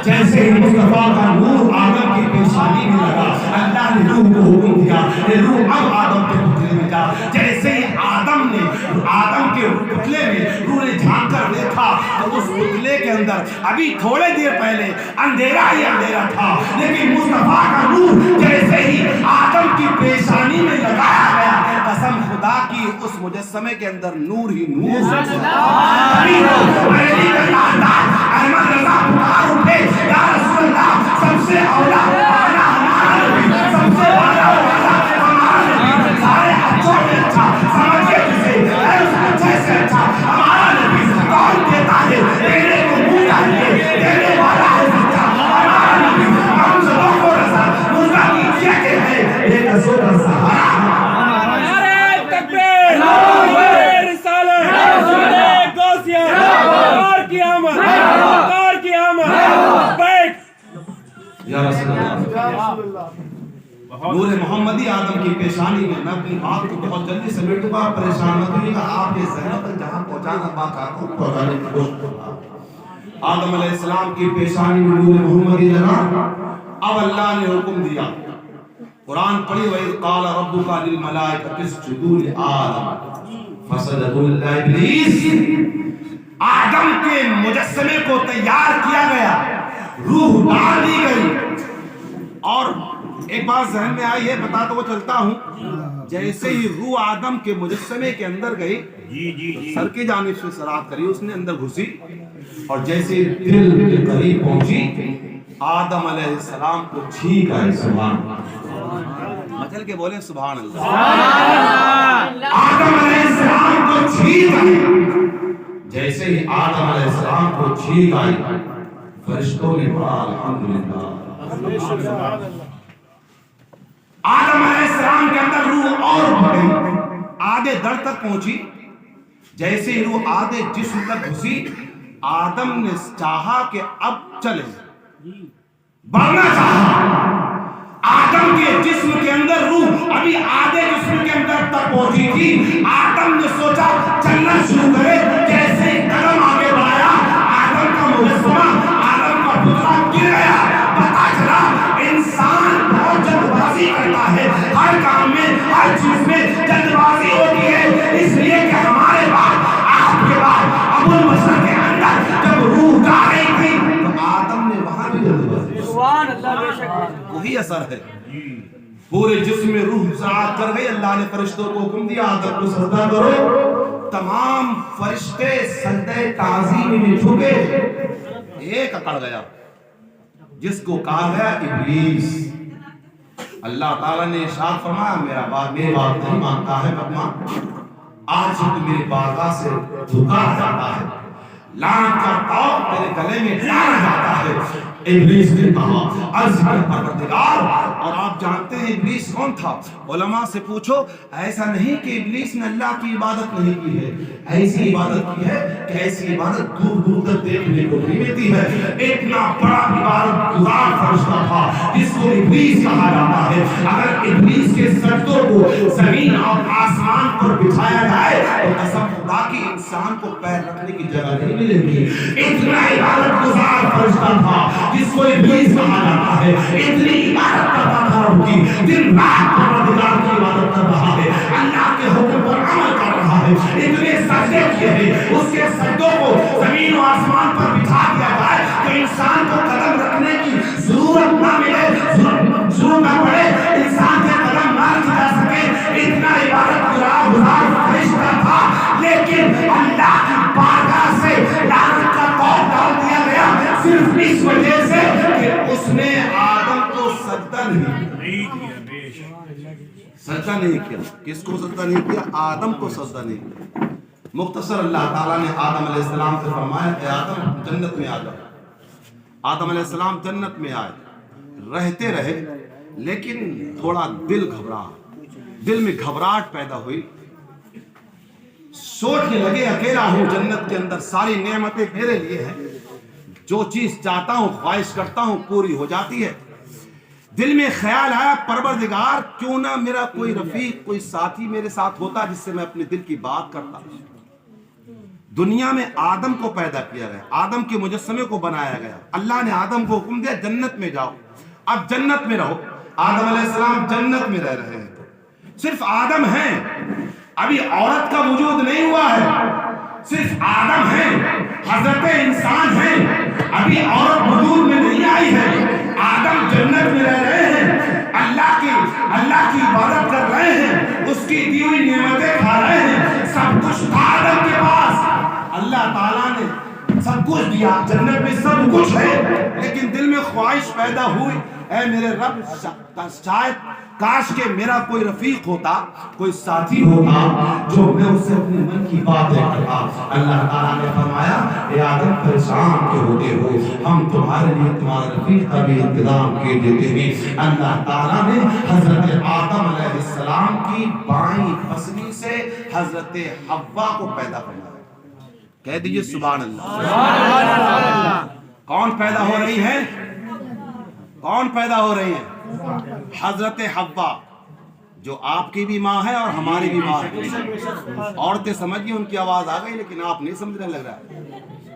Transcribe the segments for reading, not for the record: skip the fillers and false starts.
جیسے ہی مصطفیٰ کا نور آدم کی پیشانی میں لگا اللہ نے روح کو حکم دیا کہ روح اب آدم کے پتلے میں جا. جیسے ہی آدم کے پتلے میں روح نے جھانک کر دیکھا تو اس پتلے کے اندر ابھی تھوڑے دیر پہلے اندھیرا ہی اندھیرا تھا، لیکن مصطفیٰ کا نور جیسے ہی آدم کی پیشانی میں لگایا گیا، قسم خدا کی اس مجسمے کے اندر نور ہی نور. احمد رضا پکار اٹھے یا رسول اللہ سب سے اولا ہمارا نبی، سب سے والا ہمارا نبی، سارے اچھوں میں اچھا سمجھے جسے اس اچھے سے اچھا ہمارا نبی کون دیتا ہے، دینے کو منہ چاہیے، دینے والا ہے سچا ہمارا نبی. ہم سبوں کو رضا مرغا کیجیے کہ ہے ایک ازو کا سہارا. نور محمدی آدم کی پیشانی میں. میں اپنی بات کو بہت جلدی سمیٹوں گا، پریشان مت ہوئیے گا. آپ کے ذہن تک جہاں پہنچانا بات آپ کو پہنچانے کی کوشش کروں. آدم علیہ السلام کی پیشانی میں نور محمدی لگا. اب اللہ نے حکم دیا، قرآن پڑھی وَإِذْ قَالَ رَبُّكَ لِلْمَلَائِكَةِ اسْجُدُوا لِآدَمَ فَسَجَدُوا إِلَّا إِبْلِيسَ. آدم کے مجسمے کو تیار کیا گیا، روح ڈال دی گئی. اور ایک بات ذہن میں آئی ہے، بتاتا وہ چلتا ہوں. جیسے ہی روح آدم کے مجسمے کے اندر گئی، سر کی جانب سے سرات کری، اس نے اندر گھسی اور جیسے دل کے قریب پہنچی آدم علیہ السلام کو چھینک آئی. سبحان اللہ، مچل کے بولے سبحان اللہ. آدم علیہ السلام کو چھینک آئی. جیسے ہی آدم علیہ السلام کو چھینک آئی، فرشتوں نے پڑھا الحمدللہ. آدم علیہ السلام کے اندر روح اور بڑھی، آدھے در تک پہنچی. جیسے ہی روح آدھے جسم تک گھسی، آدم نے چاہا کہ اب چلے، بڑھنا چاہا. آدم کے جسم کے اندر روح ابھی آدھے جسم کے اندر تک پہنچی تھی. آدم نے سوچا چلنا شروع کرے. جیسے ہی قدم آگے بڑھایا، آدم کا مجسمہ، آدم کا پتلا گر گیا. پتا چلا انسان بہت جلد بازی کرتا ہے، ہر کام میں ہر چیز میں جلد بازی ہوتی ہے. اس لیے کہ ہمارے بعد آپ کے بعد ابو البشر کے اندر جب روح جا رہی تھی تو آدم نے وہاں بھی جلد بازی. سبحان اللہ، بے شک وہی اثر ہے. پورے جسم میں روح سرات کر گئی. اللہ نے فرشتوں کو حکم دیا آدم کو سجدہ کرو. تمام فرشتے سجدہ تعظیم میں جھکے. ایک اکڑ گیا جس کو کہا گیا ابلیس. اللہ تعالیٰ نے ارشاد فرمایا میری بات نہیں مانتا ہے مما، آج تو میری بارگاہ سے جھکا جاتا ہے، لعنت کا طوق میرے گلے میں ڈالا جاتا ہے. ابلیس نے کہا عرض کے پروردگار. اور آپ جانتے ہیں ابلیس کون تھا؟ علماء سے پوچھو. ایسا نہیں کہ ابلیس نے اللہ کی عبادت نہیں کی ہے، ایسی عبادت کی ہے کہ ایسی عبادت دور دور تک دیکھنے کو نہیں ملتی ہے. اتنا بڑا عبادت گزار فرشتہ تھا جس کو ابلیس کہا جاتا ہے. اگر ابلیس کے سجدوں کو زمین اور آسمان پر بچھایا جائے تو قسم خدا کی انسان کو پیر رکھنے کی جگہ نہیں ملے گی. اتنا عبادت گزار فرشتہ تھا جس کو ابلیس کہا جاتا ہے. اتنی عبادت کرتا تھا رب کی، دن رات پروردگار کی عبادت کر رہا ہے، اللہ کے حکم پر عمل کر رہا ہے. اتنے سجدے کیے ہیں، اس کے سجدوں کو زمین و آسمان پر بچھا دیا جائے کہ انسان کو قدم رکھنے کی ضرورت نہ ملے، ضرورت نہ پڑے، انسان کے قدم نہ رکھی جا سکے. اتنا عبادت گزار فرشتہ تھا، لیکن اللہ کی بارگاہ سے لعنت کا طوق ڈال دیا گیا صرف اس وجہ سے کہ اس نے آدم کو سجدہ نہیں کیا. کس کو سجدہ نہیں کیا؟ آدم کو سجدہ نہیں کیا. مختصر اللہ تعالیٰ نے آدم علیہ السلام سے فرمایا کہ آدم جنت میں آ جاؤ. آدم علیہ السلام جنت میں آئے، رہتے رہے، لیکن تھوڑا دل میں گھبراہٹ پیدا ہوئی. سوچنے لگے اکیلا ہوں جنت کے اندر، ساری نعمتیں میرے لیے ہیں، جو چیز چاہتا ہوں خواہش کرتا ہوں پوری ہو جاتی ہے. دل میں خیال آیا پروردگار کیوں نہ میرا کوئی رفیق، کوئی ساتھی میرے ساتھ ہوتا جس سے میں اپنے دل کی بات کرتا. دنیا میں آدم کو پیدا کیا گیا، آدم کے مجسمے کو بنایا گیا، اللہ نے آدم کو حکم دیا جنت میں جاؤ، اب جنت میں رہو۔ آدم علیہ السلام جنت میں رہ رہے ہیں، صرف آدم ہیں، ابھی عورت کا وجود نہیں ہوا ہے، صرف آدم ہیں، حضرت انسان ہیں، ابھی عورت وجود میں نہیں آئی ہے۔ آدم جنت میں رہ رہے ہیں، اللہ کی عبادت کر رہے ہیں، اس کی دی ہوئی نعمتیں کھا رہے ہیں، سب کچھ تھا آدم کے پاس، اللہ تعالیٰ نے سب کچھ دیا، جنت میں سب کچھ ہے، لیکن دل میں خواہش پیدا ہوئی، اے میرے رب شاید کاش کہ میرا کوئی رفیق ہوتا، کوئی ساتھی ہوتا جو میں اس سے اپنے من کی باتیں کرتا۔ اللہ تعالیٰ نے فرمایا اے آدم پریشان کے ہوتے ہو، ہم تمہارے لیے تمہارے رفیق کا بھی انتظام کیے دیتے ہیں۔ اللہ تعالیٰ نے حضرت آدم علیہ السلام کی بائیں پسلی سے حضرت حوا کو پیدا فرمایا۔ کہہ دیجئے سبحان اللہ۔ کون پیدا ہو رہی ہے؟ کون پیدا ہو رہی ہیں؟ حضرت حوا، جو آپ کی بھی ماں ہے اور ہماری بھی ماں ہے۔ عورتیں سمجھیے ان کی آواز آ گئی، لیکن آپ نہیں سمجھنے لگ رہا ہے،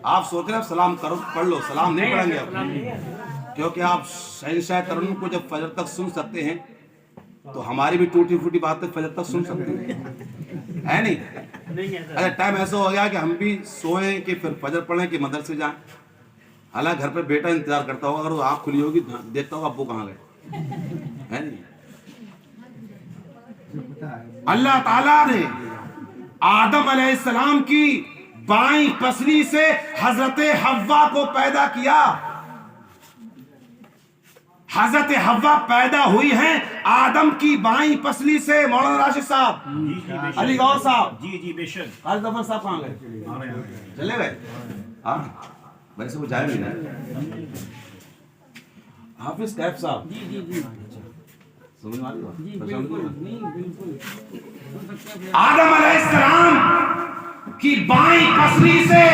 آپ سوچ رہے ہیں سلام کرو، پڑھ لو، سلام نہیں پڑھیں گے آپ، کیونکہ آپ شہنشاہ ترنم کو جب فجر تک سن سکتے ہیں تو ہماری بھی ٹوٹی پھوٹی باتیں فجر تک سن سکتے ہیں، ہے نہیں؟ اگر ٹائم ایسا ہو گیا کہ ہم بھی سوئیں کہ پھر فجر پڑھیں کہ مدرسے جائیں، حالانکہ گھر پہ بیٹا انتظار کرتا ہوگا، اگر وہ آنکھ کھلی ہوگی دیکھتا ہوگا ابو کہاں گئے، ہے نہیں؟ اللہ تعالیٰ نے آدم علیہ السلام کی بائیں پسلی سے حضرت حوا کو پیدا کیا۔ حضرت حوا پیدا ہوئی ہیں آدم کی بائیں پسلی سے۔ مولانا راشد صاحب، علی گور صاحب، جی بے شک، خالد ظفر صاحب کہاں گئے؟ چلے گئے؟ ہاں ویسے وہ جائے بھی نہیں۔ حافظ کیف صاحب، سمجھ میں آ رہی بات؟ آدم علیہ السلام کی بائیں پسلی سے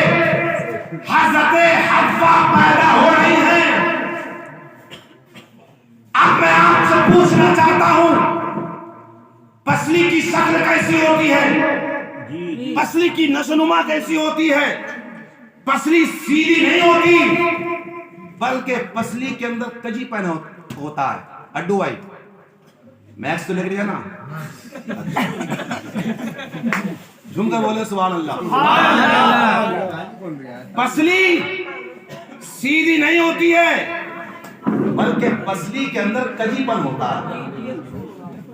حضرت حوا پیدا ہو رہی ہیں۔ اب میں آپ سے پوچھنا چاہتا ہوں، پسلی کی شکل کیسی ہوتی ہے؟ پسلی کی نشونما کیسی ہوتی ہے؟ پسلی سیدھی نہیں ہوتی، بلکہ پسلی کے اندر کجی پن ہوتا ہے۔ اڈو بھائی میکس تو لکھ رہی ہے نا، جھوم کر بولے سبحان اللہ۔ پسلی سیدھی نہیں ہوتی ہے، بلکہ پسلی کے اندر کجی پن ہوتا ہے۔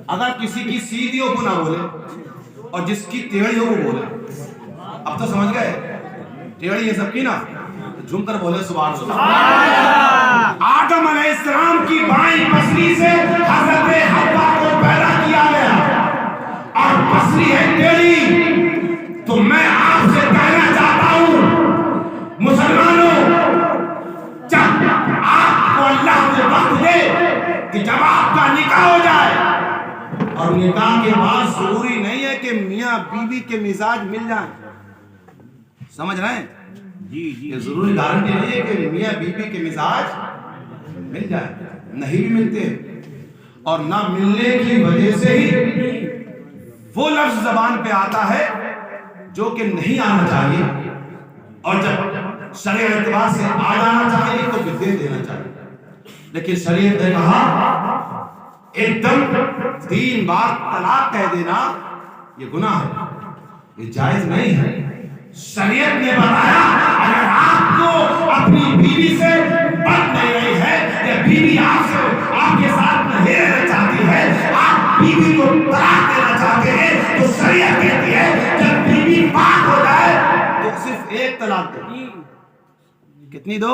اگر کسی کی سیدھی ہو وہ نہ بولے، اور جس کی ٹیڑھی ہو وہ بولے۔ اب تو سمجھ گئے، ٹیڑھی ہے سب کی نا، جھوم کر بولے سبحان اللہ۔ آدم علیہ السلام کی بائیں پسلی سے حضرت حوا کو پیدا کیا گیا، اور پسلی ہے ٹیڑھی۔ تو میں آپ سے کہنا چاہتا ہوں مسلمانوں، جب آپ کو اللہ کو وقت دے کہ جب آپ کا نکاح ہو جائے، اور نکاح کے بعد ضروری نہیں ہے کہ میاں بیوی کے مزاج مل جائیں، سمجھ رہے ہیں؟ یہ ضروری گارنٹی نہیں ہے کہ میاں بیوی کے مزاج مل جائیں، نہیں بھی ملتے، اور نہ ملنے کی وجہ سے ہی وہ لفظ زبان پہ آتا ہے جو کہ نہیں آنا چاہیے، اور جب شرعی اعتبار سے آ جانا چاہیے تو پھر دے دینا چاہیے۔ لیکن شریعت نے کہا ایک دم 3 بار طلاق کہہ دینا یہ گناہ ہے، یہ جائز نہیں ہے۔ شریعت نے بتایا اگر آپ کو اپنی بیوی سے بن نہیں رہی ہے، یا بیوی آپ کے ساتھ نہیں رہنا چاہتی ہے، آپ بیوی کو طلاق دینا چاہتے ہیں، تو شریعت کہتی ہے جب بیوی پاک ہو جائے تو صرف 1 طلاق دو۔ کتنی دو؟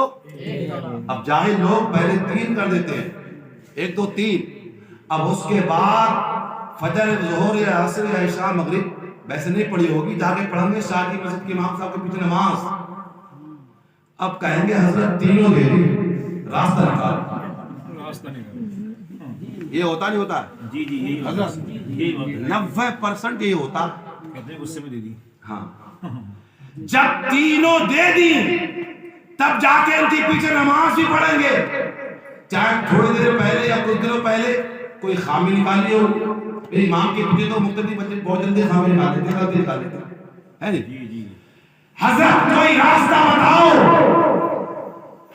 اب جاہل لوگ پہلے 3 کر دیتے ہیں، 1 2 3، اب اس کے بعد فجر ظہر یا عصر یا عشاء مغرب ویسے نہیں پڑھی ہوگی، جا کے پڑھیں گے شاہ کی مسجد کے امام صاحب کے پیچھے نماز، اب کہیں گے حضرت تینوں دے دی، راستہ نکال۔ یہ ہوتا نہیں ہوتا؟ جی حضرت 90% یہ ہوتا، کہتے ہیں غصے میں دے دی۔ ہاں، جب تینوں دے دی تب جا کے ان کے پیچھے نماز بھی پڑھیں گے، چاہے تھوڑی دیر پہلے یا کچھ دنوں پہلے کوئی خامی نکالی ہو۔ امام کے پیچھے تو مقتدی بچے بہت جلدی خامی نکال لیتے ہیں، ہے نہیں؟ حضرت کوئی راستہ بتاؤ.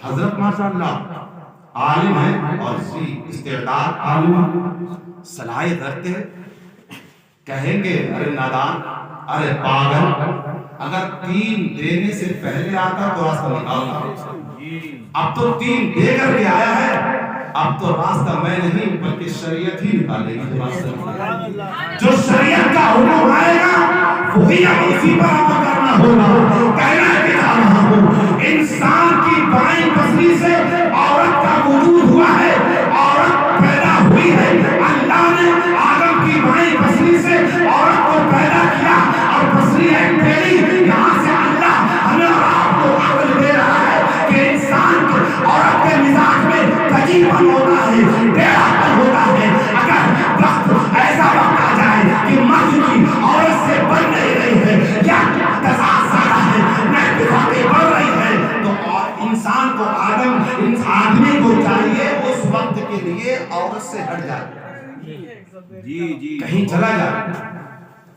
حضرت ماشاءاللہ عالم ہے اور سی استعداد عالم صلاحیت رکھتے ہیں. کہیں گے ارے نادان، ارے پاگل، اگر 3 دینے سے پہلے آتا تو راستہ نکالتا. اب تو 3 دے کر کے آیا ہے، اب تو راستہ میں نہیں بلکہ شریعت ہی نکالے گی. جو شریعت کا حکم آئے گا وہی ہمیں اسی پر عمل کرنا ہوگا. کہنا کہ رہا ہوں انسان کی بائیں پسلی سے عورت کا وجود ہوا ہے، عورت پیدا ہوئی ہے. اللہ نے آدم کی بائیں پسلی سے عورت کو پیدا کیا اور پسلی ہے ٹیڑھی. یہاں سے اللہ ہمیں اور آپ کو عقل دے رہا ہے کہ انسان کے عورت کے مزاج میں کجی پن ہوتا ہے، ٹیڑھا پن ہوتا ہے. اگر وقت ایسا وقت آ جائے کہ مرد کی عورت سے بن نہیں رہی ہے یا تضاد زیادہ ہے، نااتفاقی بڑھ رہی ہے، تو انسان کو اس آدمی کو چاہیے اس وقت کے لیے عورت سے ہٹ جائے. جی کہیں چلا جائے،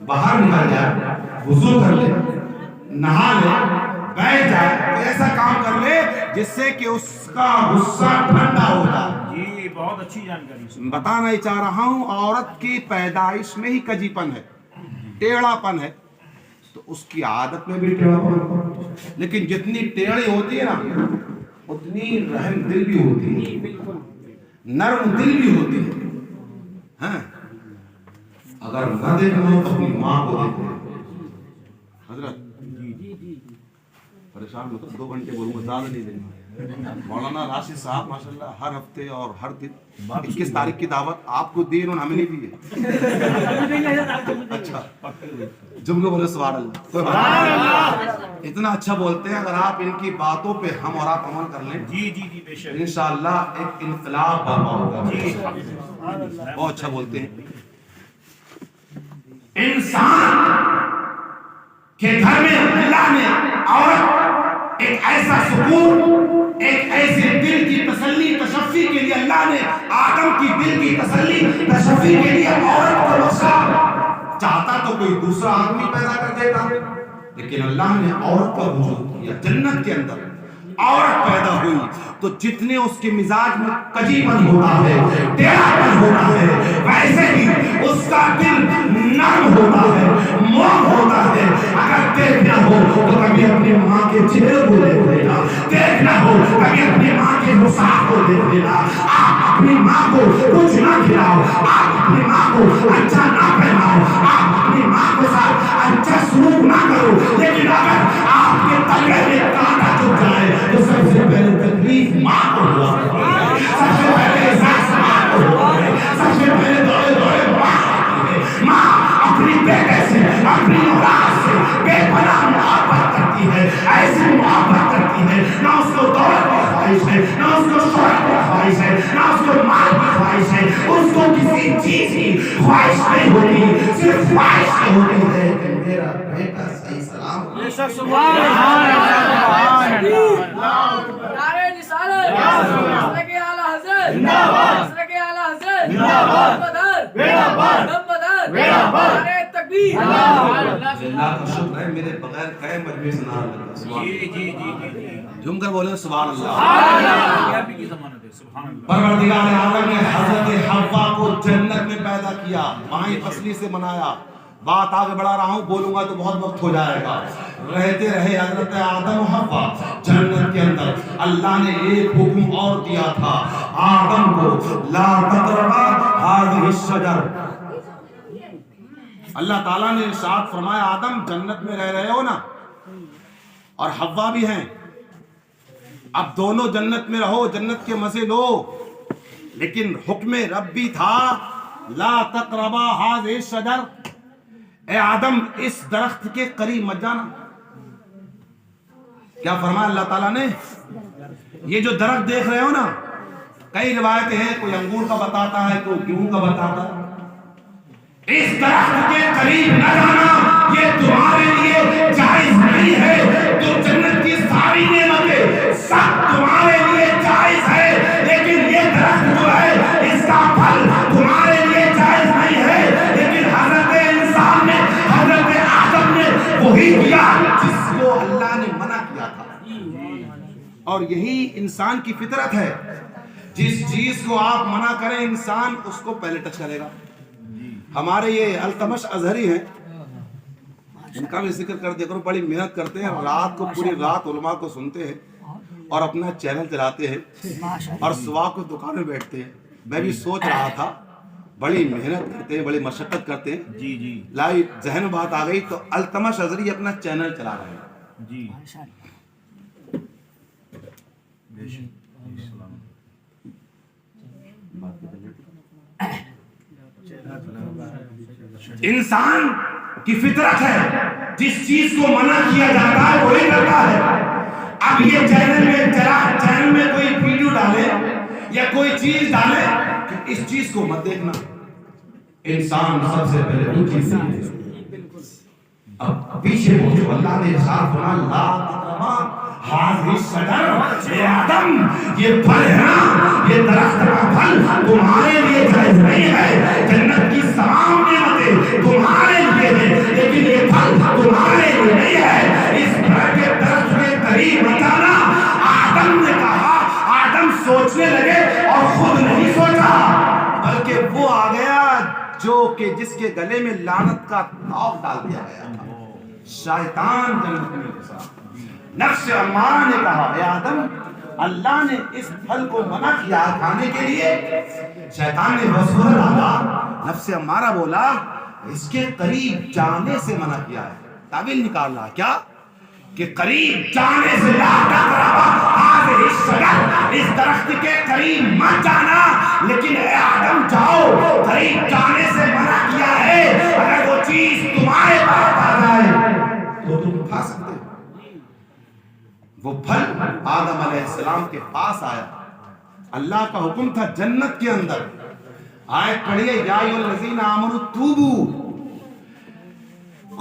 باہر نکل جائے، وضو کر لے، نہا لے، بیٹھ جائے، کوئی ایسا کام کر لے جس سے کہ اس کا غصہ ٹھنڈا ہو جائے. جی بہت اچھی جانکاری. بتانا ہی چاہ رہا ہوں عورت کی پیدائش میں ہی کجی پن ہے، ٹیڑھا پن ہے، تو اس کی عادت میں بھی ٹیڑھا پن. لیکن جتنی ٹیڑھی ہوتی ہے نا اتنی رحم دل بھی ہوتی ہے، نرم دل بھی ہوتی ہے. ہاں اگر نہ دیکھنا ہو تو اپنی ماں کو دیکھو. حضرت پریشان مت 2 گھنٹے بولوں گا، زیادہ نہیں دیں گے. مولانا راشد صاحب ماشاءاللہ ہر ہفتے اور ہر دن 21 تاریخ کی دعوت آپ کو دی، انہوں نے ہمیں نہیں دی ہے. اچھا جملے بولے سبحان اللہ. اتنا اچھا بولتے ہیں. اگر آپ ان کی باتوں پہ ہم اور آپ عمل کر لیں جی بے شک انشاءاللہ ایک انقلاب برپا ہوگا. بہت اچھا بولتے ہیں. انسان کے گھر میں اللہ نے عورت ایک ایسا سکون، ایک ایسے دل کی تسلی تشفی کے لیے اللہ نے آدم کی دل کی تسلی تشفی کے لیے عورت کو بخشا. چاہتا تو کوئی دوسرا آدمی پیدا کر دیتا، لیکن اللہ نے عورت کا وجود کیا. جنت کے اندر عورت پیدا ہوئی تو جتنے اس کے مزاج میں کجی پن ہوتا ہے، ٹیڑھا پن ہوتا ہے، ویسے ہی اس کا دل نرم ہوتا ہے، موم ہوتا ہے. اگر دیکھنا ہو تو کبھی اپنی ماں کے چہرے کو دیکھ لینا، دیکھنا ہو کبھی اپنی ماں کے مساح کو دیکھ لینا. آپ اپنی ماں کو کچھ نہ کھلاؤ، آپ اپنی ماں کو اچھا نہ پہناؤ، آپ اپنی ماں کے ساتھ اچھا سلوک نہ کرو، لیکن اگر آپ کے تلوے میں کانٹا چبھ جائے تو سب سے پہلے تکلیف ماں کو ہوا ہے، سب سے پہلے احساس ماں کو ہوا ہے، سب سے پہلے دوڑے دوڑے ماں آتی ہے. ماں اپنی بیٹے سے، اپنی اولاد سے بے پناہ محبت کرتی ہے، ایسی محبت کرتی ہے. نہ اس کو دولت کی خواہش ہے، نہ اس کو شہرت کی خواہش ہے، نہ اس کو مال کی خواہش ہے. اس کو کسی چیز کی خواہش نہیں ہوتی، صرف خواہش ہوتی ہے کہ میرا بیٹا صحیح سلام ہو. سبحان اللہ، نعرہ رسالت، مسلک اعلی حضرت، مسلک اعلی حضرت، نعرہ تکبیر. اللہ کا شکر ہے میرے بغیر کئے مجمع سے نہ لگا. جی جھوم کر بولے سبحان اللہ. کی ضمانت ہے. سبحان اللہ. پروردگار عالم نے حضرت حوا کو جنت میں پیدا کیا، مائیں پسلی سے بنایا. بات آگے بڑھا رہا ہوں، بولوں گا تو بہت وقت ہو جائے گا. رہتے رہے حضرت آدم و حوا جنت کے اندر. اللہ نے ایک حکم اور دیا تھا آدم کو، لا تقربا هذه الشجر. اللہ تعالیٰ نے ارشاد فرمایا آدم جنت میں رہ رہے ہو نا، اور حوا بھی ہیں، اب دونوں جنت میں رہو، جنت کے مزے لو، لیکن حکم ربی تھا لا تقربا هذه الشجر. اے آدم اس درخت کے قریب مت جانا. کیا فرمایا اللہ تعالیٰ نے؟ یہ جو درخت دیکھ رہے ہو نا، کئی روایتیں ہیں، کوئی انگور کا بتاتا ہے، کوئی گیہوں کا بتاتا ہے. اس درخت کے قریب نہ جانا یہ تمہارے لیے جائز نہیں ہے. تو جنت کی ساری نعمتیں سب تمہارے لیے جائز ہے، لیکن یہ درخت جو ہے اس کا پھل تمہارے لیے جائز نہیں ہے. لیکن حضرت انسان نے، حضرت آدم نے وہی کیا جس کو اللہ اور یہی انسان کی فطرت ہے. جس چیز کو آپ منع کریں انسان اس کو پہلے ٹچ کرے گا. ہمارے یہ التمش اظہری ہیں, ان کا بھی ذکر کر دیا کرو, بڑی محنت کرتے ہیں, رات کو پوری رات علماء کو سنتے ہیں اور اپنا چینل چلاتے ہیں اور صبح کو دکان میں بیٹھتے ہیں. میں بھی سوچ رہا تھا بڑی محنت کرتے ہیں, بڑی مشقت کرتے ہیں. جی جی لائی ذہن بات آ گئی تو التمش اظہری اپنا چینل چلا رہے ہیں. جی بے شک. السلام. انسان کی فطرت ہے جس چیز کو منع کیا جاتا ہے وہی کرتا ہے. اب یہ چینل میں کوئی ویڈیو ڈالے یا کوئی چیز ڈالے کہ اس چیز کو مت دیکھنا. انسان سب سے پہلے ان چیز اب پیچھے پہنچو. اللہ نے ارشاد فرمایا لا تقربا هذه الشجرة اے آدم یہ پھل ہے نا, یہ درخت کا پھل تمہارے لیے جائز نہیں ہے. جنت کی تمام نعمتیں تمہارے لیے ہیں لیکن یہ پھل تمہارے لیے نہیں ہے. اس درخت کے قریب مت آنا. آدم نے کہا, آدم سوچنے لگے اور خود نہیں سوچا بلکہ وہ آ گیا جو کہ جس کے گلے میں لعنت کا تاؤ ڈال دیا گیا تھا. شیطان جنت میں گھسا. نفس امارہ نے کہا اے آدم اللہ نے اس پھل کو منع کیا کھانے کے لیے. شیطان نے وسوسہ ڈالا. نفس امارہ بولا اس کے قریب جانے سے منع کیا ہے. تعبیر نکال رہا کیا کہ قریب جانے سے لا تقربا هذه الشجرة, اس درخت کے قریب مت جانا. لیکن اے آدم جاؤ, قریب جانے سے منع کیا ہے. اگر وہ چیز تمہارے پاس آ جائے تو تم کھا سکتے ہو. وہ پھل آدم علیہ السلام کے پاس آیا. اللہ کا حکم تھا جنت کے اندر. آیت پڑھیے یا ایھا الذین آمنوا توبوا.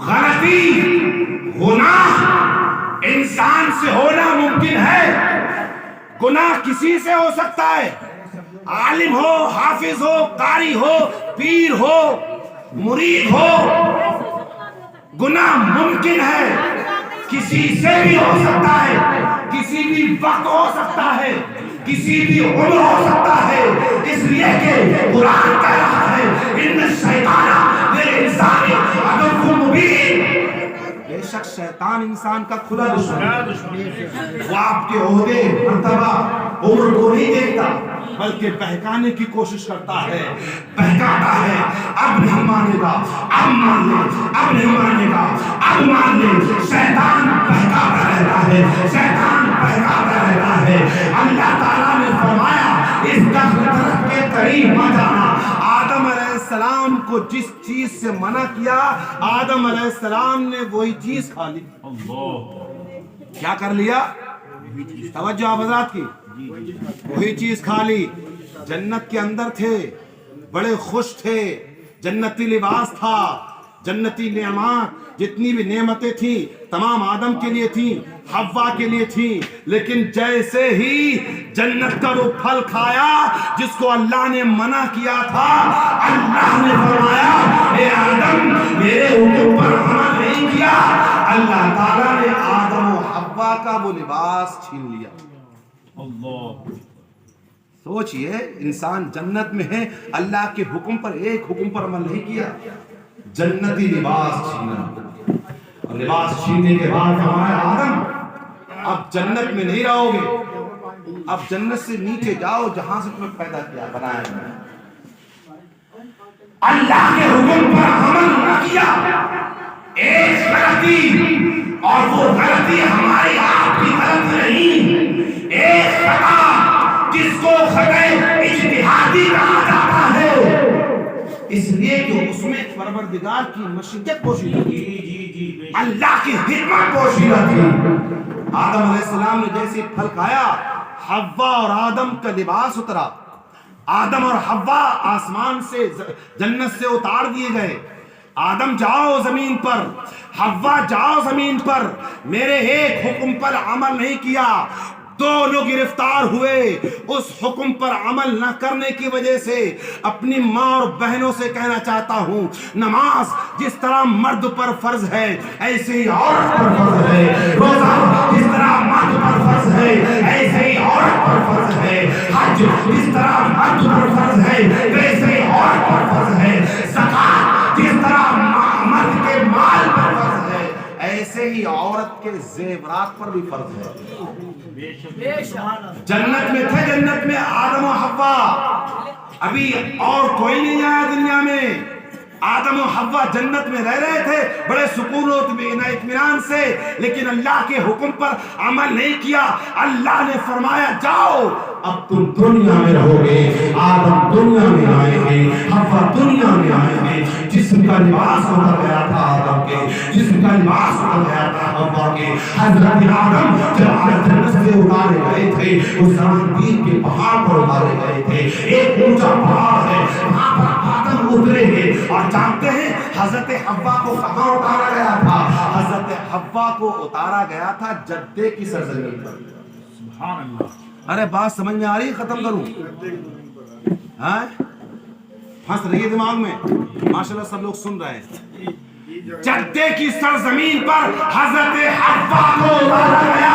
غلطی گناہ انسان سے ہونا ممکن ہے. گناہ کسی سے ہو سکتا ہے, عالم ہو, حافظ ہو, قاری ہو, پیر ہو, مرید ہو. گناہ ممکن ہے, کسی سے بھی ہو سکتا ہے, کسی بھی وقت ہو سکتا ہے, کسی بھی عمر ہو سکتا ہے. اس لیے کہ قرآن کہہ رہا ہے ان الشیطان للانسان عدو مبین. بے شک شیطان انسان کا کھلا دشمن ہے. وہ آپ کے عہدے, مرتبہ, عمر کو نہیں دیکھتا بلکہ بہکانے کی کوشش کرتا ہے, بہکاتا ہے. اب نہیں مانے گا, اب مان لے, اب نہیں مانے گا, اب مان لے. شیطان بہکاتا رہتا ہے, شیطان بہکاتا رہتا ہے. اللہ تعالیٰ نے فرمایا اس درخت کے قریب مت جانا. آدم علیہ السلام کو جس چیز سے منع کیا آدم علیہ السلام نے وہی چیز کھا لی. اللہ کیا کر لیا؟ توجہ آپ حضرات کی, وہی چیز کھا لی. جنت کے اندر تھے, بڑے خوش تھے, جنتی لباس تھا, جنتی نعمات, جتنی بھی نعمتیں تھیں تمام آدم کے لیے تھیں, حوا کے لیے تھیں. لیکن جیسے ہی جنت کا وہ پھل کھایا جس کو اللہ نے منع کیا تھا, اللہ نے فرمایا اے آدم میرے حکم پر عمل نہیں کیا. اللہ تعالیٰ نے آدم و حوا کا وہ لباس چھین لیا. اللہ. سوچئے انسان جنت میں ہے, اللہ کے حکم پر ایک حکم پر عمل نہیں کیا, جنتی لباس چھینا. اور لباس چھیننے کے بعد ہمارا آدم اب جنت میں نہیں رہو گے, اب جنت سے نیچے جاؤ جہاں سے تمہیں پیدا کیا, بنایا گیا. اللہ کے حکم پر عمل نہ کیا, ایک غلطی, اور وہ غلطی ہماری آپ کی غلطی نہیں, ایک خطا جس کو خطا اجتہادی کہا جاتا ہے. اس لیے کہ اس میں پروردگار کی مشیت پوشیدہ تھی, اللہ کی حکمت پوشیدہ تھی. آدم علیہ السلام نے جیسے پھل کھایا حوا اور آدم کا لباس اترا. آدم اور حوا آسمان سے جنت سے اتار دیے گئے. آدم جاؤ زمین پر, حوا جاؤ زمین پر. میرے ایک حکم پر عمل نہیں کیا, دونوں گرفتار ہوئے. اس حکم پر عمل نہ کرنے کی وجہ سے اپنی ماں اور بہنوں سے کہنا چاہتا ہوں, نماز جس طرح مرد پر فرض ہے ایسے ہی عورت پر فرض ہے, روزہ جس طرح مرد پر فرض ہے ہے ایسے ہی عورت پر فرض ہے، حج جس طرح مرد پر فرض ہے ویسے ہی عورت پر فرض ہے، زکات جس طرح مرد کے مال پر فرض ہے ایسے ہی عورت کے زیورات پر بھی فرض ہے۔ جنت میں تھے، جنت میں آدم و حوا، ابھی اور کوئی نہیں آیا دنیا میں، آدم و حوا جنت میں رہ رہے تھے بڑے سکون و اطمینان سے، لیکن اللہ کے حکم پر عمل نہیں کیا۔ اللہ نے فرمایا جاؤ اب تم دنیا میں رہو گے، آدم دنیا میں آئیں گے، حوا دنیا میں آئیں گے، جسم کا لباس اتر گیا تھا آدم کے، جسم کا لباس اتر گیا تھا حوا کے۔ حضرت آدم جب جنت سے اتارے گئے تھے وہ زمین کے پہاڑ پر اتارے گئے تھے، ایک اونچا پہاڑ ہے وہاں پر آدم اترے گے، اور جانتے ہیں حضرت حوا کو کہاں اتارا گیا تھا؟ حضرت حوا کو اتارا گیا تھا جدے کی سرزمین پر۔ سبحان اللہ۔ ارے بات سمجھ میں آ رہی؟ ختم کروں؟ ہاں پھنس رہی ہے دماغ میں؟ ماشاءاللہ سب لوگ سن رہے ہیں۔ جدے کی سرزمین پر حضرت حوا کو اتارا گیا،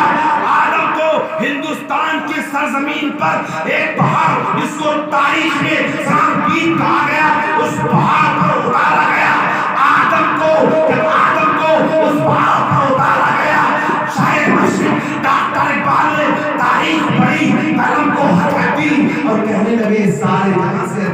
آدم کو ہندوستان کی سرزمین پر ایک پہاڑ جس کو تاریخ میں سانپیت کہا گیا اس پہاڑ پر اتارا گیا۔ آدم کو اس پہاڑ پر اتارا گیا۔ شاعر مشرق ڈاکٹر اقبال نے تاریخ پڑھی، قلم کو ہٹا دی اور کہنے لگے سارے جہاں سے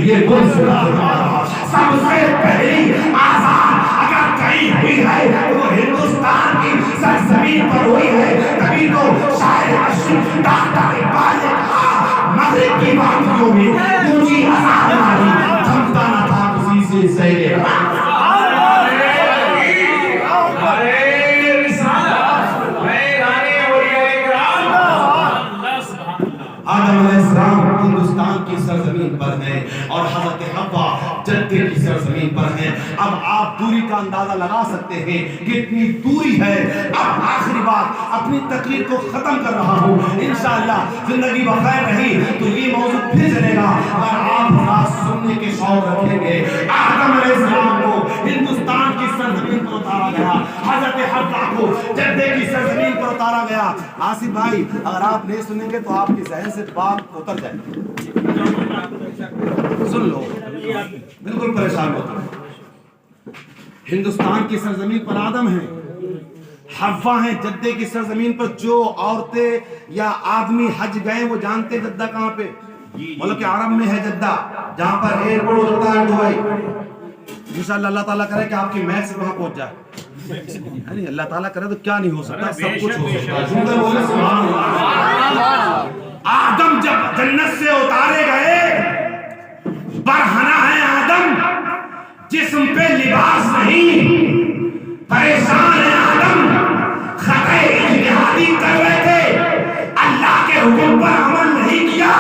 یہ گلزار ہمارا سب سے پہلی آزاد اگر کہیں ہوئی ہے وہ ہندوستان کی سرزمین پر ہوئی ہے۔ تبھی تو شاعر مشرق ڈاکٹر اقبال نے کہا مغرب کی وادیوں میں اونچی آزاد ہماری، تھمتا نہ تھا کسی سے سیر آدم علیہ السلام ہندوستان کی سرزمین پر ہیں اور حضرت حوا جدے کی سرزمین پر ہیں۔ اب آپ دوری کا اندازہ لگا سکتے ہیں کتنی دوری ہے۔ اب آخری بات اپنی تقریر کو ختم کر رہا ہوں، انشاءاللہ زندگی بخیر رہی تو یہ موضوع پھر چلے گا اور آپ بات سننے کے شوق رکھیں گے۔ آدم علیہ السلام کو ہندوستان کی سرزمین پر اتارا گیا، حضرت حوا کو جدے کی سرزمین پر اتارا گیا۔ آصف بھائی اگر آپ نہیں سنیں گے تو آپ کی ذہن سے بات اتر جائے، سن لو، بالکل پریشان ہوتا ہے۔ ہندوستان کی سرزمین پر آدم ہیں، حوا ہیں جدے کی سرزمین پر۔ جو عورتیں یا آدمی حج گئے وہ جانتے جدہ کہاں پہ؟ ملک عرب میں ہے جدہ، جہاں پر ایئرپورٹ ہوتا ہے دبئی۔ انشاءاللہ اللہ تعالیٰ کرے کہ آپ کی میکس وہاں پہنچ جائے، یعنی اللہ تعالیٰ کرے تو کیا نہیں ہو سکتا، سب کچھ ہو سکتا ہے۔ آدم جب جنت سے اتارے گئے، برہنہ ہے آدم، جسم پہ لباس نہیں، پریشان ہے آدم، خطۂ اجتہادی کر رہے تھے، اللہ کے حکم پر عمل نہیں کیا،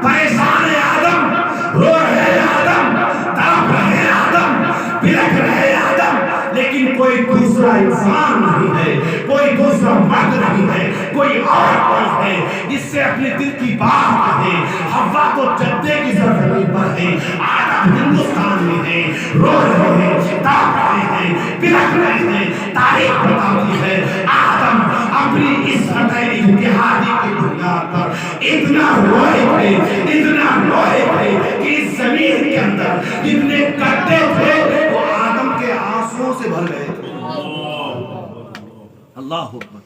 پریشان ہے آدم، رو رہے آدم، تڑپ رہے آدم، بلک رہے آدم، لیکن کوئی دوسرا انسان نہیں ہے، کوئی دوسرا مرد نہیں ہے، کوئی عورت نہیں ہے جس سے اپنے دل کی بات کہے۔ حوا تو جدے کی سرزمین پر ہے، آدم ہندوستان میں ہے، رو رہے ہیں، تڑپ رہے ہیں، بلک رہے ہیں۔ تاریخ بتاتی ہے آدم اپنی اس خطۂ اجتہادی کی بنیاد پر اتنا روئے تھے، اتنا روئے تھے کہ اس زمین کے اندر جتنے گڈھے تھے وہ آدم کے آنسوؤں سے بھر گئے تھے۔ اللہ اکبر۔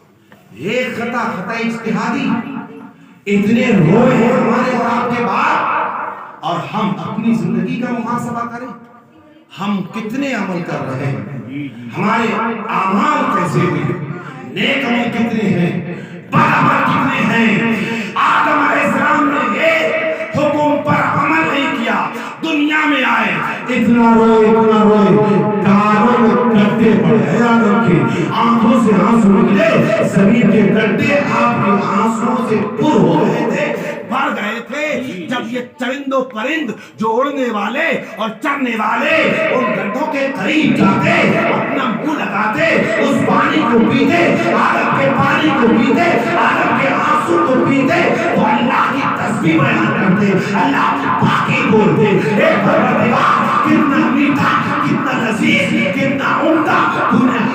ایک خطۂ اجتہادی، اتنے روئے ہیں ہمارے اور آپ کے بعد، اور ہم اپنی زندگی کا محاسبہ کریں، ہم کتنے عمل کر رہے ہیں، ہمارے اعمال کیسے ہیں، نیک عمل کتنے ہیں، بد عمل کتنے ہیں۔ آدم علیہ السلام نے ایک حکم پر عمل نہیں کیا، دنیا میں آئے اتنا روئے، کانوں میں گڈھے پڑے، یاد رکھیں آنکھوں سے آنسو نکلے، زمین کے گڈھے آپ کے آنسوؤں سے پر ہو گئے تھے، بھر گئے تھے۔ جب یہ چرند و پرند جو اڑنے والے اور چرنے والے ان گڈھوں کے قریب جاتے، اپنا منہ لگاتے، اس پانی کو پیتے، آدم کے پانی کو پیتے، آدم کے آنسو کو پیتے، تو اللہ کی تسبیح بیان کرتے، اللہ کی پاکی بولتے، اے پروردگار کتنا میٹھا، کتنا لذیذ، کتنا عمدہ تو نے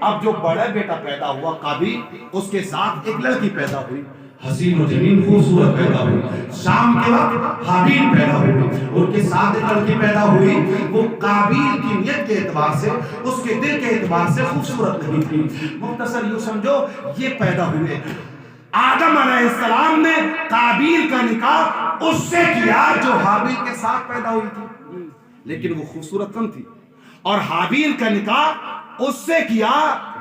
اب جو بڑا بیٹا پیدا ہوا قابیل، اس کے ساتھ ایک لڑکی پیدا ہوئی، حسین و جمیل خوبصورت پیدا ہوئی۔ شام کے وقت حابیل پیدا ہوئی، ان کے ساتھ ایک لڑکی پیدا ہوئی، وہ قابیل کی نیت کے اعتبار سے، اس کے دل کے اعتبار سے خوبصورت نہیں تھی۔ مختصر یوں سمجھو یہ پیدا ہوئے۔ آدم علیہ السلام نے قابیل کا نکاح اس سے کیا جو حابیل کے ساتھ پیدا ہوئی تھی، لیکن وہ خوبصورت کم تھی، اور حابیل کا نکاح اس سے کیا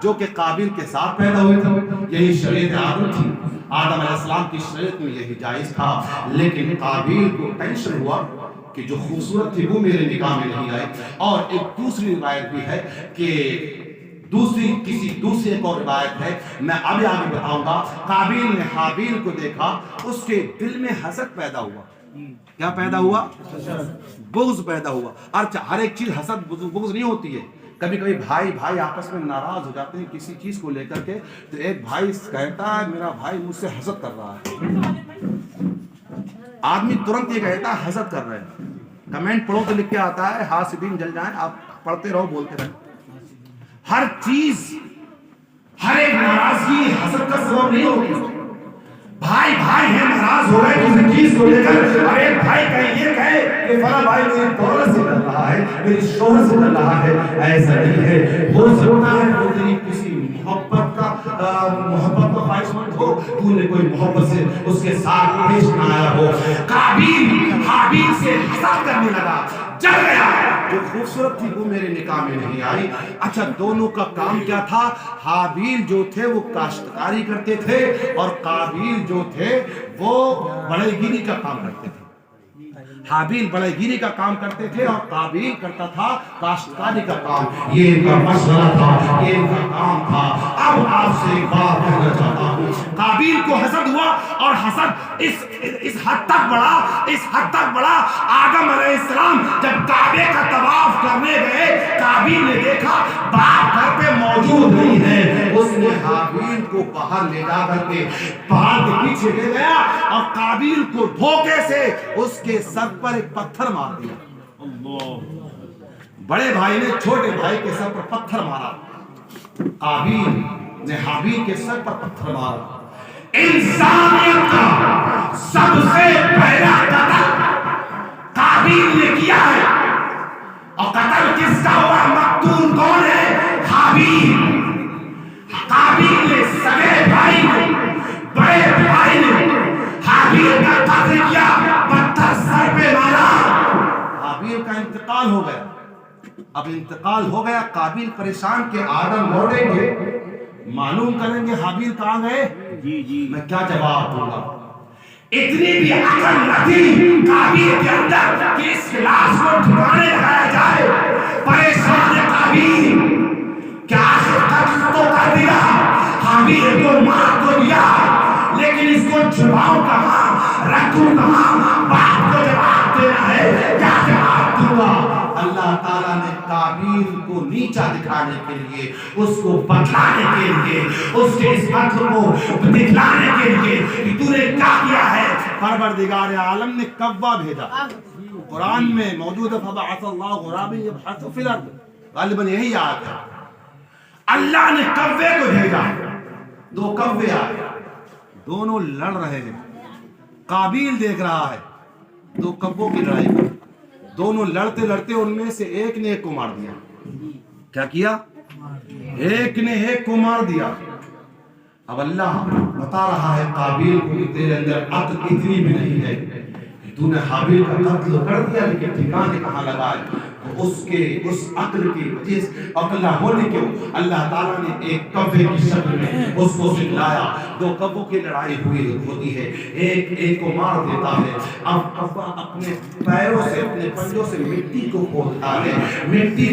جو کہ قابیل کے ساتھ پیدا ہوئی تھی۔ یہی شریعت آدم تھی، آدم علیہ السلام کی شریعت میں یہی جائز تھا، لیکن قابیل کو ٹینشن ہوا کہ جو خوبصورت تھی وہ میرے نکاح میں نہیں آئی۔ اور ایک دوسری روایت بھی ہے کہ دوسری ایک اور روایت ہے، میں ابھی آگے بتاؤں گا۔ قابیل نے حابیل کو دیکھا، اس کے دل میں حسد پیدا ہوا۔ کیا پیدا ہوا؟ بغض پیدا ہوا۔ اچھا، ہر ایک چیز حسد بغض نہیں ہوتی ہے، کبھی کبھی بھائی آپس میں ناراض ہو جاتے ہیں کسی چیز کو لے کر کے، تو ایک بھائی کہتا ہے میرا بھائی مجھ سے حسد کر رہا ہے، آدمی ترنت یہ کہتا ہے حسد کر رہے ہیں۔ کمنٹ پڑھو تو لکھ کے آتا ہے حاسدین جل جائیں، آپ پڑھتے رہو بولتے رہو۔ ہر چیز، ہر ایک ناراضگی حسد کا سبب نہیں ہوتی۔ بھائی ہے ناراض ہو رہے کسی چیز کو لے کر، اور ایک بھائی یہ کہے کہ فلاں بھائی میری دولت سے کر رہا ہے، میری شہرت سے کر رہا ہے، ایسا نہیں ہے۔ ہو سکتا ہے وہ تیری کسی محبت کا خواہش مند ہو، تو نے کوئی محبت سے اس کے ساتھ پیش نہ آیا ہو۔ قابیل حابیل سے حسد کرنے لگا، جل گیا، جو خوبصورت تھی وہ میرے نکاح میں نہیں آئی۔ اچھا، دونوں کا کام کیا تھا؟ حابیل جو تھے وہ کاشتکاری کرتے تھے، اور قابیل جو تھے وہ بڑے گیری کا کام کرتے تھے۔ حابیل بڑے گیری کا کام کرتے تھے اور قابیل کرتا تھا کاشتکاری کا کام۔ یہ ان کا مشورہ تھا، یہ ان کا کام تھا۔ اب آپ سے ایک بات کہنا چاہتا ہوں، قابیل کو حسد ہوا، اور حسد اس حد تک بڑا، آدم علیہ السلام جب کعبے کا طواف کرنے گئے، قابیل نے دیکھا باپ گھر پہ موجود نہیں ہے، اس نے حابیل کو باہر لے جا کر کے پہاڑ کے پیچھے لے گیا، اور قابیل کو دھوکے سے اس کے سر پر ایک پتھر مار دیا۔ بڑے بھائی نے چھوٹے بھائی کے سر پر پتھر مارا، قابیل نے حابیل کے سر پر پتھر مارا۔ انسانیت کا سب سے پہلا قتل قابیل نے کیا ہے، اور قتل کس کا ہوا؟ مقتول کون ہے؟ حابیل۔ قابیل نے سگے بھائی نے، بڑے بھائی نے حابیل کا قتل کیا، پتھر سر پہ مارا۔ حابیل کا انتقال ہو گیا۔ اب انتقال ہو گیا، قابیل پریشان کہ آدم لوٹیں گے، معلوم کریں گے حابیل کہاں گئے، میں کیا جواب دوں گا؟ اتنی بھی عقل نہ تھی قابیل کے اندر کہ اس لاش کو ٹھکانے لگایا جائے۔ پریشان ہے قابیل، کیا قتل تو کر دیا، حابیل کو مار تو دیا، لیکن اس کو چھپاؤں کہاں، رکھوں کہاں؟ باپ کو جواب دینا ہے، کیا جواب دوں گا؟ اللہ تعالیٰ نے قابیل کو نیچا دکھانے کے لیے، اس کو بتلانے کے لیے، اس کے اس قتل کو دکھلانے کے لیے کہ تو نے کیا کیا ہے، پروردگار عالم نے کوا بھیجا۔ قرآن میں موجود ہے فبعث اللہ غرابا یبحث فی الارض، غالباً یہی آیت ہے۔ اللہ نے کوے کو بھیجا، دو کوے آئے، دونوں لڑ رہے ہیں۔ قابیل دیکھ رہا ہے دو کووں کی لڑائی کو، دونوں لڑتے لڑتے ان میں سے ایک نے ایک کو مار دیا۔ کیا کیا؟ ایک نے ایک کو مار دیا۔ اب اللہ بتا رہا ہے قابیل کو کہ تیرے اندر عقل اتنی بھی نہیں ہے کہ تو نے حابیل کا قتل کر دیا، لیکن ٹھکانے کہاں لگا ہے؟ اس عقل کی وجہ سے، عقل نہ ہونے کے اللہ تعالیٰ نے ایک کوے کی شکل میں اس کو سکھلایا۔ دو کووں کی لڑائی ہوتی ہے، ایک کو مار دیتا ہے۔ اب کوا اپنے پیروں سے، اپنے پنجوں سے مٹی کو کھودتا ہے، مٹی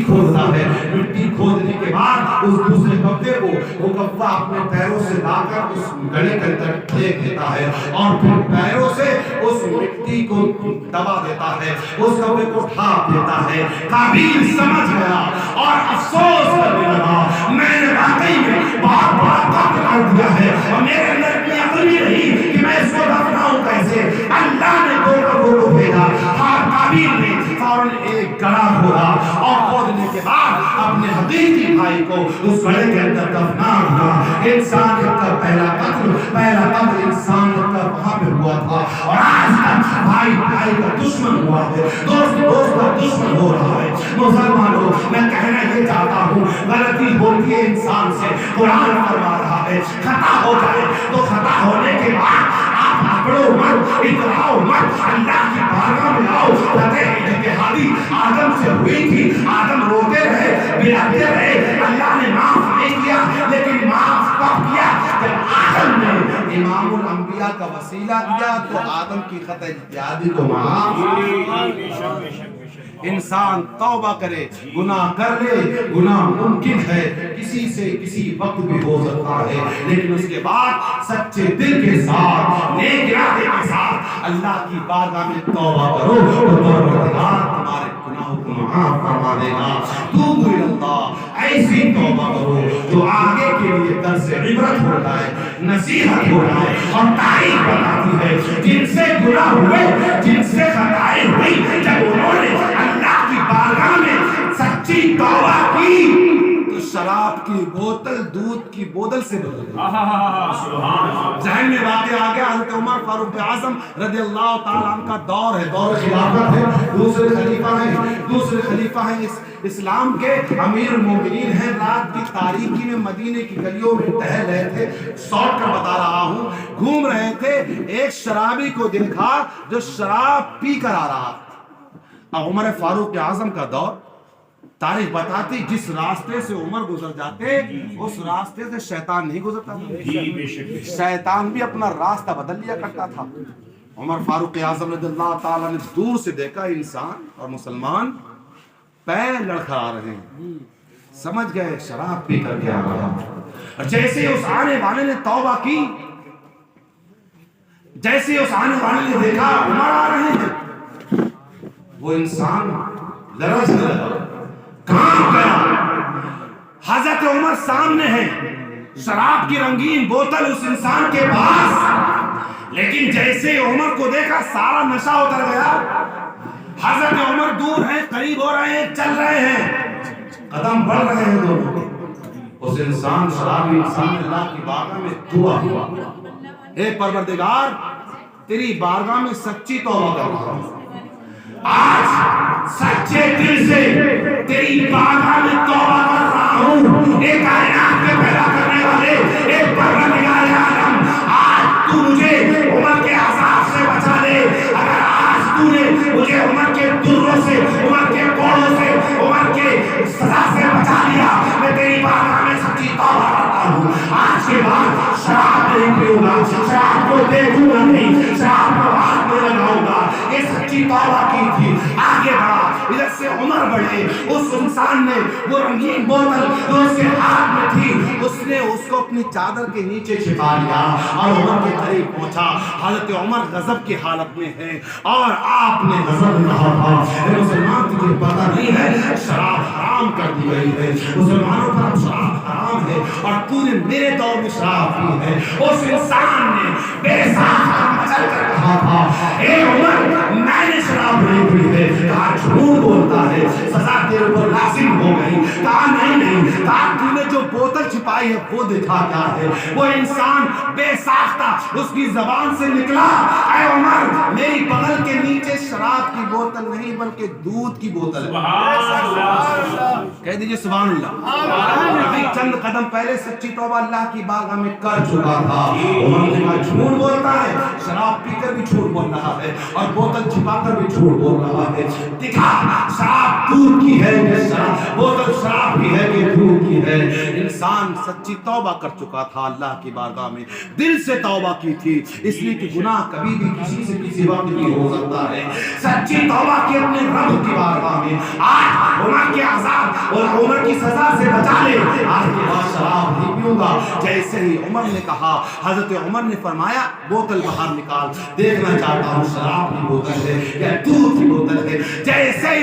کھودنے کے بعد اس دوسرے کوے کو وہ کوا اپنے پیروں سے لا کر اس گڑھے کے اندر پھینک دیتا ہے، اور پھر پیروں سے اس مٹی کو دبا دیتا ہے، اس کوے کو ڈھانپ دیتا ہے۔ قابیل سمجھ گیا اور افسوس کرنے لگا، میں نے واقعی میں بہت بڑا قتل کر دیا ہے، اور میرے اندر اتنی عقل ہی نہیں کہ میں اس کو دفناؤں کیسے۔ اللہ نے دو کووں کو بھیجا، اور قابیل نے فوراً ایک گڑھا کھودا، اور کھودنے کے بعد اپنے حقیقی بھائی کو اس گڑھے کے اندر دفنا دیا. انسانیت کا پہلا قتل انسانیت کا وہاں پہ ہوا تھا. اور آج تک بھائی بھائی کا دشمن ہوا ہے, دوست دوست کا دشمن ہو رہا ہے. مسلمانوں, میں کہنا یہ چاہتا ہوں, غلطی ہوتی ہے انسان سے. قرآن فرما رہا ہے خطا ہو جائے تو خطا ہونے کے بعد آپ اکڑو مت, اتراؤ مت, اللہ کی بارگاہ میں آؤ. فتح اجتہادی آدم سے ہوئی تھی. آدم روتے رہے, بلاتے رہے, اللہ نے معاف نہیں کیا, لیکن معاف کب کیا؟ جب آدم نے امام الانبیاء کا وسیلہ دیا تو آدم کی خطا اجتہادی کو معاف. انسان توبہ کرے, گناہ کر لے, گناہ ممکن ہے, کسی سے کسی وقت بھی ہو سکتا ہے, لیکن اس کے بعد سچے دل کے ساتھ, نیک ارادے کے ساتھ اللہ کی بارگاہ میں توبہ کرو تو پروردگار تمہارے گناہوں کو معاف فرما دے گا. توبوا الی اللہ, ایسی توبہ کرو جو آگے کے لیے درس عبرت ہو جائے, نصیحت ہو جائے اور تاریخ بتاتی ہے. جن سے گناہ ہوئے, جن سے خطائیں ہوئی, جب انہوں نے اللہ کی بارگاہ میں سچی توبہ کی تو شراب کی بوتل دودھ کی بوتل سے بدل گئی. ذہن میں واقع آ گیا, حضرت عمر فاروق اعظم رضی اللہ تعالیٰ عنہ کا دور ہے, دور خلافت ہے, دوسرے خلیفہ ہیں اسلام کے, امیر المومنین ہیں. رات کی تاریکی میں مدینے کی گلیوں میں ٹہل رہے تھے, شارٹ کر بتا رہا ہوں, گھوم رہے تھے, ایک شرابی کو دیکھا جو شراب پی کر آ رہا. عمر فاروق اعظم کا دور, تاریخ بتاتی جس راستے سے عمر گزر جاتے اس راستے سے شیطان نہیں گزرتا تھا, شیطان بھی اپنا راستہ بدل لیا کرتا تھا. عمر فاروق اعظم رضی اللہ تعالیٰ نے دور سے دیکھا انسان اور مسلمان پیر لڑکھڑا رہے ہیں, سمجھ گئے شراب پی کر کے آ رہا. اور جیسے اس آنے والے نے توبہ کی, جیسے اس آنے والے نے دیکھا عمر آ رہے ہیں, وہ انسان لرزنے لگا, کہاں گیا. حضرت عمر سامنے ہے, شراب کی رنگین بوتل اس انسان کے پاس, لیکن جیسے عمر کو دیکھا سارا نشہ اتر گیا. حضرت عمر دور ہیں, قریب ہو رہے ہیں, چل رہے ہیں, قدم بڑھ رہے ہیں دونوں. اس انسان شرابی انسان نے اللہ کی بارگاہ میں دعا ہوا, اے پروردگار تیری بارگاہ میں سچی توبہ کر رہا ہوں, آج سچے دل سے تیری بارگاہ میں توبہ کر رہا ہوں. اے کائنات کے پیدا کرنے والے, اے پروردگار عالم, آج تو مجھے عمر کے عذاب سے بچا لے. اگر آج تو نے مجھے عمر کے دروں سے, عمر کے کوڑوں سے, عمر کے سزا سے بچا لیا, میں تیری بارگاہ میں سچی توبہ کرتا ہوں. آج کے بعد شراب نہیں پیوں گا, شراب کو دیکھوں گا نہیں, شراب کو ہاتھ میں لگاؤں گا. یہ سچی توبہ کی تھی. آگے بڑھا, ادھر سے عمر بڑھے, اس انسان نے وہ رنگین بوتل جو اس کے ہاتھ میں تھی, اس نے اس کو اپنی چادر کے نیچے چھپا لیا اور عمر کے قریب پہنچا. حضرت عمر غضب کی حالت میں ہے اور آپ نے غضب کہا تھا, اے مسلمان تجھے پتہ نہیں ہے شراب حرام کر دی گئی ہے, مسلمانوں پر اب شراب حرام ہے اور تو نے میرے دور میں شراب پی ہے. اس انسان نے بے ساختہ مچل کر کہا تھا, اے عمر میں نے شراب نہیں پی ہے. کہا جھوٹ بولتا ہے, سزا تیرے اوپر لازم ہو گئی. کہا نہیں, کہا تو نے جو بوتل چھپائی ہے وہ دکھا کیا ہے. وہ انسان بے ساختہ اس کی زبان سے نکلا, اے عمر میری بغل کے نیچے شراب کی بوتل نہیں بلکہ دودھ کی بوتل ہے. کہہ دیجئے سبحان اللہ. ابھی چند قدم پہلے سچی توبہ اللہ کی بارگاہ میں کر چکا تھا. عمر نے کہا جھوٹ بولتا ہے, شراب پی کر بھی جھوٹ بول رہا ہے اور بوتل چھپا کر بھی جھوٹ بول رہا ہے. دکھا شراب دودھ کی ہے کہ شراب, بوتل شراب کی ہے کہ دودھ کی ہے. انسان سچی توبہ کر چکا تھا اللہ کی بارگاہ میں, دل سے توبہ کی تھی, اس لیے کہ گناہ کبھی بھی کسی سے کسی وقت بھی ہو سکتا ہے. سچی توبہ کی اپنے رب کی بارگاہ میں, آج عمر کے عذاب اور عمر کی سزا سے بچا لے, آج کے بعد شراب نہیں پیوں گا. جیسے ہی عمر نے کہا, حضرت عمر نے فرمایا بوتل باہر نکال, دیکھنا چاہتا ہوں شراب کی بوتل ہے یا دودھ کی بوتل ہے. جیسے ہی